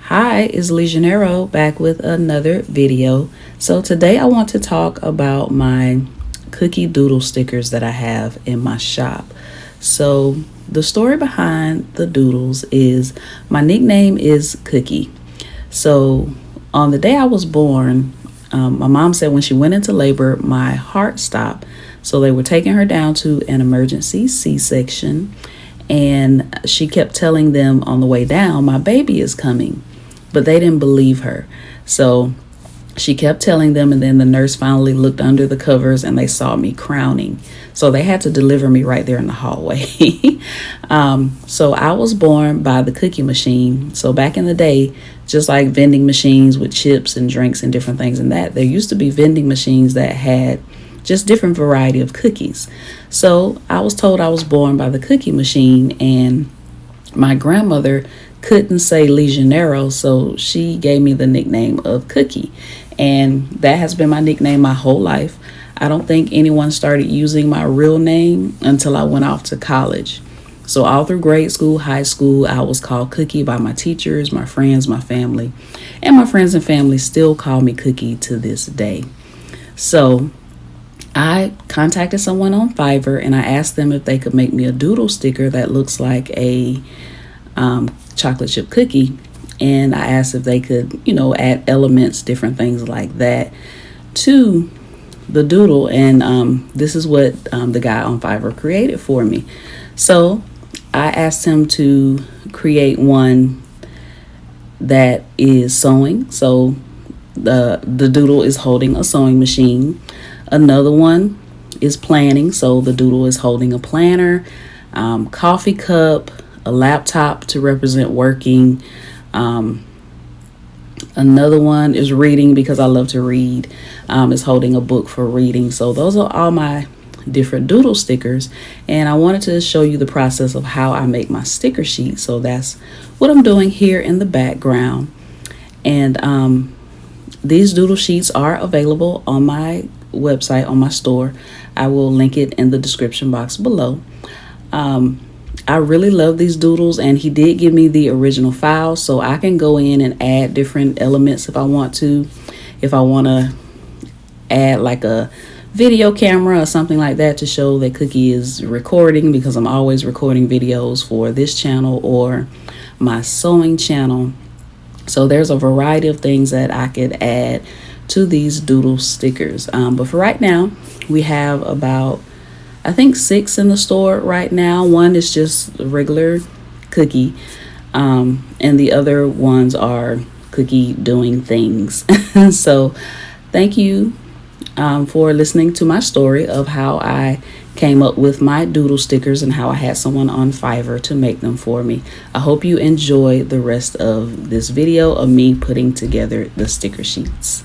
Hi, it's LeJanaro back with another video. So today I want to talk about my Cookie Doodle stickers that I have in my shop. So the story behind the doodles is my nickname is Cookie. So on the day I was born, my mom said when she went into labor, my heart stopped. So they were taking her down to an emergency C-section. And she kept telling them on the way down, my baby is coming. But they didn't believe her. So she kept telling them, and then the nurse finally looked under the covers and they saw me crowning. So they had to deliver me right there in the hallway. So I was born by the cookie machine. So back in the day, just like vending machines with chips and drinks and different things and that, there used to be vending machines that had just different variety of cookies. So I was told I was born by the cookie machine, and my grandmother couldn't say LeJanaro, so she gave me the nickname of Cookie, and that has been my nickname my whole life. I don't think anyone started using my real name until I went off to college. So all through grade school, high school, I was called Cookie by my teachers, my friends, my family, and my friends and family still call me Cookie to this day. So I contacted someone on Fiverr and I asked them if they could make me a doodle sticker that looks like a chocolate chip cookie. And I asked if they could, add elements, different things like that to the doodle. And this is what the guy on Fiverr created for me. So I asked him to create one that is sewing. So the doodle is holding a sewing machine. Another one is planning, so the doodle is holding a planner, coffee cup, a laptop to represent working. Another one is reading because I love to read, is holding a book for reading. So those are all my different doodle stickers, and I wanted to show you the process of how I make my sticker sheet. So that's what I'm doing here in the background. And these doodle sheets are available on my website, on my store. I will link it in the description box below. I really love these doodles, and he did give me the original file, so I can go in and add different elements if I want to. If I want to add like a video camera or something like that to show that Cookie is recording, because I'm always recording videos for this channel or my sewing channel. So there's a variety of things that I could add to these doodle stickers. But for right now, we have about, I think, 6 in the store right now. One is just a regular Cookie, and the other ones are Cookie doing things. So thank you for listening to my story of how I came up with my doodle stickers and how I had someone on Fiverr to make them for me. I hope you enjoy the rest of this video of me putting together the sticker sheets.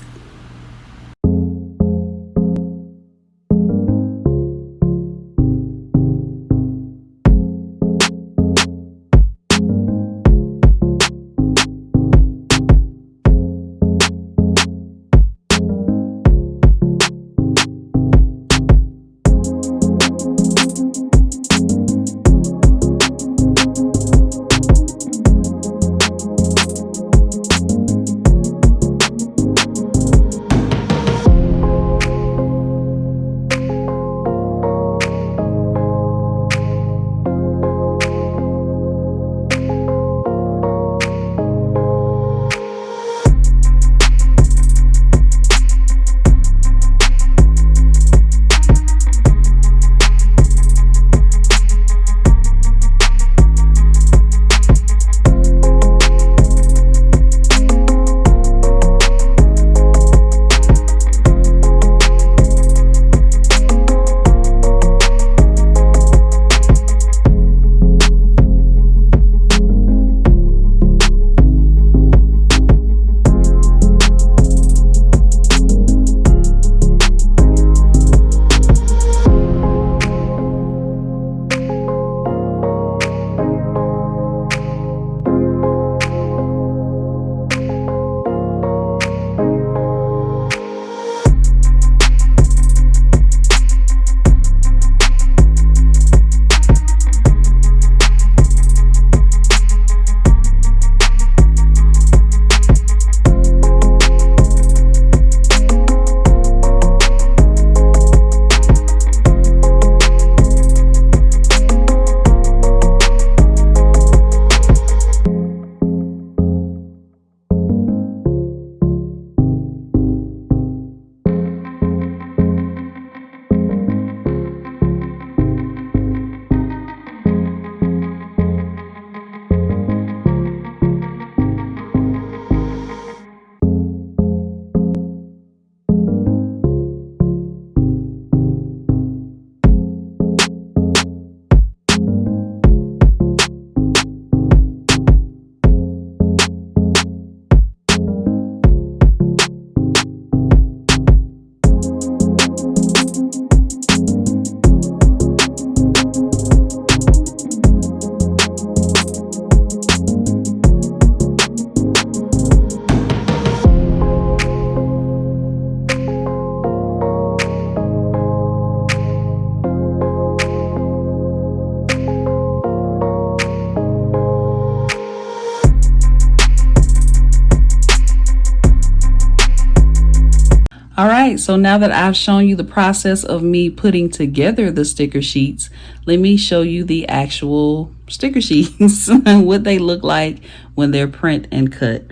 right, so now that I've shown you the process of me putting together the sticker sheets, let me show you the actual sticker sheets and what they look like when they're print and cut.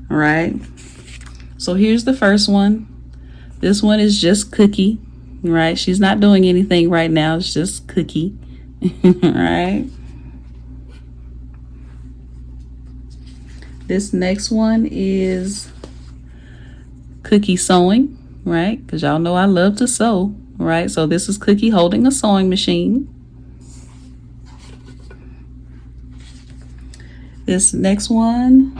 All right, so here's the first one. This one is just Cookie, right? She's not doing anything right now, it's just Cookie. All right. This next one is Cookie sewing, right? Because y'all know I love to sew, right? So this is Cookie holding a sewing machine. This next one,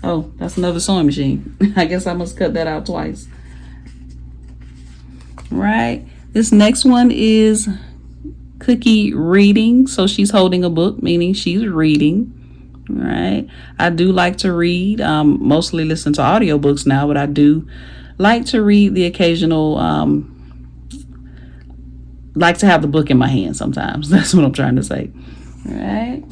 oh, that's another sewing machine. I guess I must cut that out twice. Right. This next one is Cookie reading. So she's holding a book, meaning she's reading. Right. I do like to read, mostly listen to audiobooks now, but I do like to read the occasional, like to have the book in my hand sometimes. That's what I'm trying to say. All right.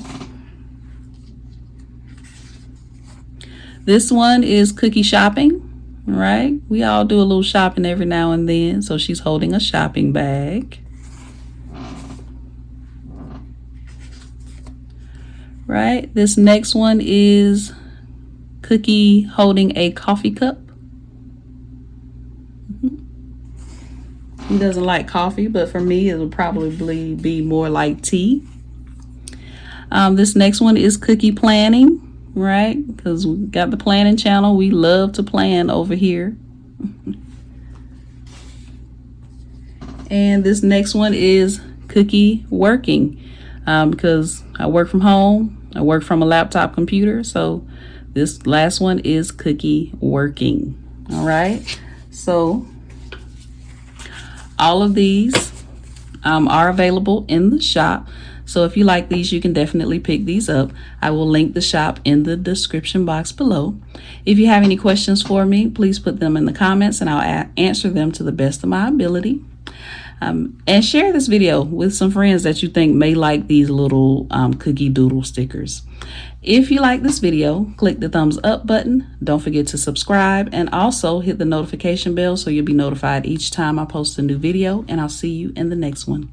This one is Cookie shopping, right? We all do a little shopping every now and then. So she's holding a shopping bag. Right, this next one is Cookie holding a coffee cup. He doesn't like coffee, but for me, it would probably be more like tea. This next one is Cookie planning, right? Because we got the planning channel. We love to plan over here. And this next one is Cookie working, because I work from home. I work from a laptop computer, so this last one is Cookie working. All right, so all of these are available in the shop. So if you like these, you can definitely pick these up. I will link the shop in the description box below. If you have any questions for me, please put them in the comments and I'll answer them to the best of my ability. And share this video with some friends that you think may like these little Cookie Doodle stickers. If you like this video, click the thumbs up button. Don't forget to subscribe and also hit the notification bell so you'll be notified each time I post a new video, and I'll see you in the next one.